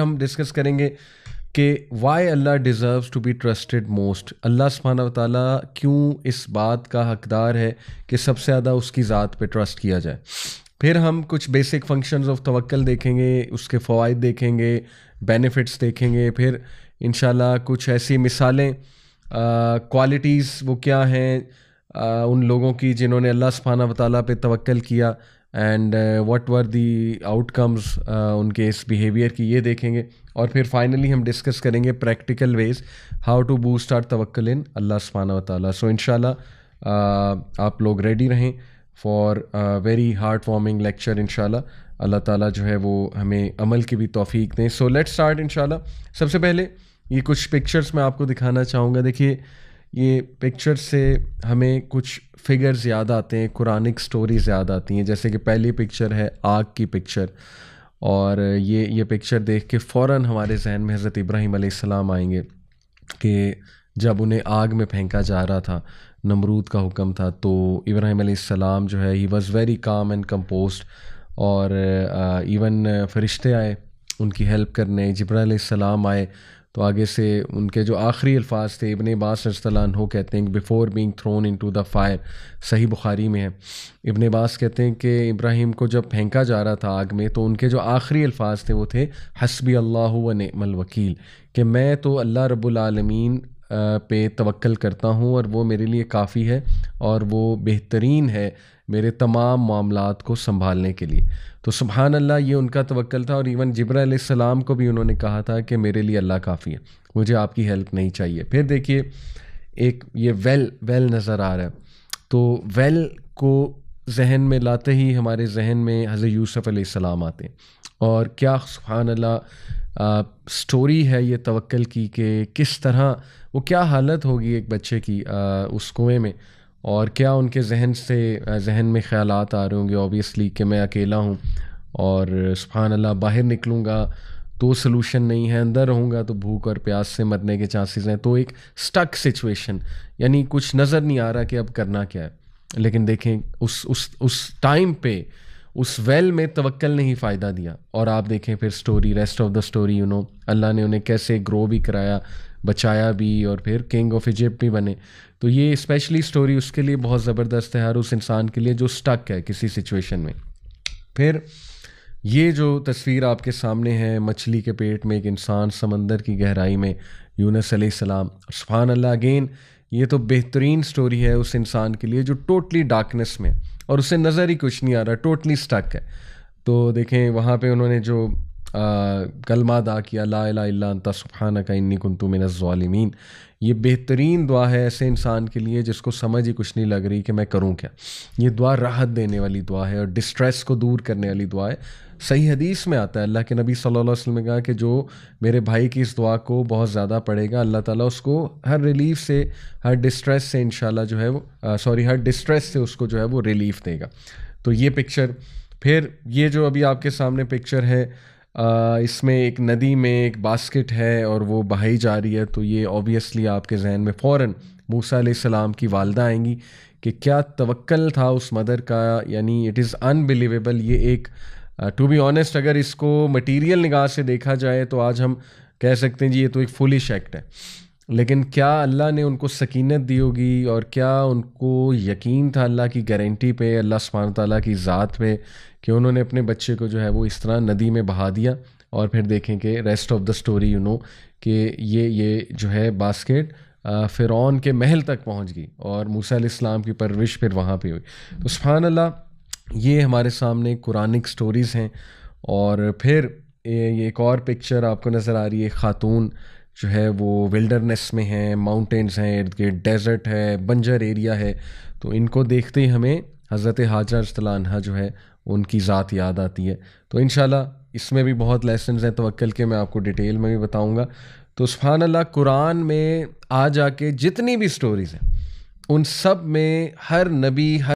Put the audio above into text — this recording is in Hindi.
हम डिस्कस करेंगे कि why Allah deserves to be trusted most. Allah सुब्हानहू व तआला क्यों इस बात का हकदार है कि सबसे ज़्यादा उसकी ज़ात पे ट्रस्ट किया जाए। फिर हम कुछ बेसिक फंक्शंस ऑफ तवक्कल देखेंगे, उसके फ़वाइद देखेंगे, बेनिफिट्स देखेंगे। फिर इंशाल्लाह कुछ ऐसी मिसालें, क्वालिटीज़ वो क्या हैं उन लोगों की जिन्होंने अल्लाह सुब्हानहू व तआला पे तवक्कल किया, and what were the outcomes उनके इस बिहेवियर की, ये देखेंगे। और फिर फाइनली हम डिस्कस करेंगे practical ways how to boost our तवक्कुल इन अल्लाह सुब्हानहू व तआला। सो इंशाल्लाह आप लोग रेडी रहें for very heart warming lecture. इंशाल्लाह अल्लाह ताला जो है वो हमें अमल की भी तौफीक दें। सो लेट्स स्टार्ट इंशाल्लाह। सबसे पहले ये कुछ पिक्चर्स मैं आपको दिखाना चाहूँगा। देखिए, ये पिक्चर से हमें कुछ फिगर्स याद आते हैं, कुरानिक स्टोरीज याद आती हैं। जैसे कि पहली पिक्चर है आग की पिक्चर, और ये पिक्चर देख के फ़ौरन हमारे जहन में हज़रत इब्राहीम अलैहिस्सलाम आएंगे कि जब उन्हें आग में फेंका जा रहा था, नमरूद का हुक्म था, तो इब्राहीम अलैहिस्सलाम जो है he was very calm and composed. और इवन फरिश्ते आए उनकी हेल्प करने, जिब्राईल अलैहिस्सलाम आए। तो आगे से उनके जो आखिरी अल्फाज थे, इब्ने अब्बास रज़ियल्लाहु अन्हु कहते हैं before being throne into the fire, सही बुखारी में है। इब्ने अब्बास कहते हैं कि इब्राहीम को जब फेंका जा रहा था आग में, तो उनके जो आखिरी अल्फाज थे वो थे हस्बी अल्लाहु व निअमल वकील, कि मैं तो अल्लाह रब्बुल आलमीन पे तवक्कल करता हूँ और वो मेरे लिए काफ़ी है और वो बेहतरीन है मेरे तमाम मामलात को संभालने के लिए। तो सुभान अल्लाह, ये उनका तवक्ल था। और इवन जिब्राईल अलैहिस्सलाम को भी उन्होंने कहा था कि मेरे लिए अल्लाह काफ़ी है, मुझे आपकी हेल्प नहीं चाहिए। फिर देखिए, एक ये वेल नज़र आ रहा है, तो वेल को जहन में लाते ही हमारे जहन में हज़रत यूसुफ़ अलैहिस्सलाम आते हैं। और क्या सुभान अल्लाह स्टोरी है ये तवक्ल की, कि किस तरह वो, क्या हालत होगी एक बच्चे की उस कुएं में, और क्या उनके जहन में ख़यालात आ रहे होंगे ऑब्वियसली कि मैं अकेला हूँ और सुभान अल्लाह बाहर निकलूँगा तो सलूशन नहीं है, अंदर रहूँगा तो भूख और प्यास से मरने के चांसेस हैं। तो एक स्टक सिचुएशन, यानी कुछ नज़र नहीं आ रहा कि अब करना क्या है। लेकिन देखें, उस टाइम पे उस वेल में तवक्ल ने ही फ़ायदा दिया। और आप देखें फिर story, rest of the story, Allah ने उन्हें कैसे ग्रो भी कराया, बचाया भी, और फिर किंग ऑफ इजिप्ट भी बने। तो ये स्पेशली स्टोरी उसके लिए बहुत ज़बरदस्त है, हर उस इंसान के लिए जो स्टक है किसी सिचुएशन में। फिर ये जो तस्वीर आपके सामने है, मछली के पेट में एक इंसान, समंदर की गहराई में यूनुस अलैहिस्सलाम, सुभान अल्लाह। अगेन, ये तो बेहतरीन स्टोरी है उस इंसान के लिए जो टोटली डार्कनेस में, और उसे नज़र ही कुछ नहीं आ रहा, टोटली स्टक है। तो देखें वहाँ पे उन्होंने जो कलमा अदा किया, ला इलाहा इल्ला अंता सुब्हानका इन्नी कुन्तु मिनज़ ज़ालिमीन, ये बेहतरीन दुआ है ऐसे इंसान के लिए जिसको समझ ही कुछ नहीं लग रही कि मैं करूं क्या। ये दुआ राहत देने वाली दुआ है और डिस्ट्रेस को दूर करने वाली दुआ है। सही हदीस में आता है, अल्लाह के नबी सल्लल्लाहु अलैहि वसल्लम ने कहा कि जो मेरे भाई की इस दुआ को बहुत ज़्यादा पढ़ेगा, अल्लाह ताला उसको हर रिलीफ से, हर डिस्ट्रेस से इंशाल्लाह जो है वो हर डिस्ट्रेस से उसको जो है वो रिलीफ देगा। तो ये पिक्चर, फिर ये जो अभी आपके सामने पिक्चर है, इसमें एक नदी में एक बास्केट है और वो बहाई जा रही है। तो ये ऑब्वियसली आपके जहन में फ़ौरन मूसा अलैहिस्सलाम की वालदा आएंगी कि क्या तवक्ल था उस मदर का, यानी इट इज़ अनबिलीवेबल। ये एक टू बी ऑनेस्ट, अगर इसको मटीरियल निगाह से देखा जाए तो आज हम कह सकते हैं जी ये तो एक फुलिश एक्ट है। लेकिन क्या अल्लाह ने उनको सकीनत दी होगी, और क्या उनको यकीन था अल्लाह की गारंटी पे, अल्लाह सुब्हानहू तआला की ज़ात पे, कि उन्होंने अपने बच्चे को जो है वो इस तरह नदी में बहा दिया। और फिर देखें कि रेस्ट ऑफ द स्टोरी कि ये जो है बास्केट फ़िरौन के महल तक पहुंच गई और मूसा अलैहिस्सलाम की परवरिश फिर वहाँ पे हुई। तो सुब्हान अल्लाह, ये हमारे सामने कुरानिक स्टोरीज़ हैं। और फिर ये एक और पिक्चर आपको नज़र आ रही है, खातून जो है वो विल्डरनेस में है, माउंटेन्स हैं इर्द गिर्द, डेजर्ट है, बंजर एरिया है। तो इनको देखते ही हमें हज़रत हाजरा रज़ियल्लाहु अन्हा जो है उनकी ज़ात याद आती है। तो इंशाल्लाह इसमें भी बहुत लेसन्स हैं तवक्ल के, मैं आपको डिटेल में भी बताऊंगा। तो सुभान अल्लाह, कुरान में आ जाके जितनी भी स्टोरीज़ हैं उन सब में हर नबी, हर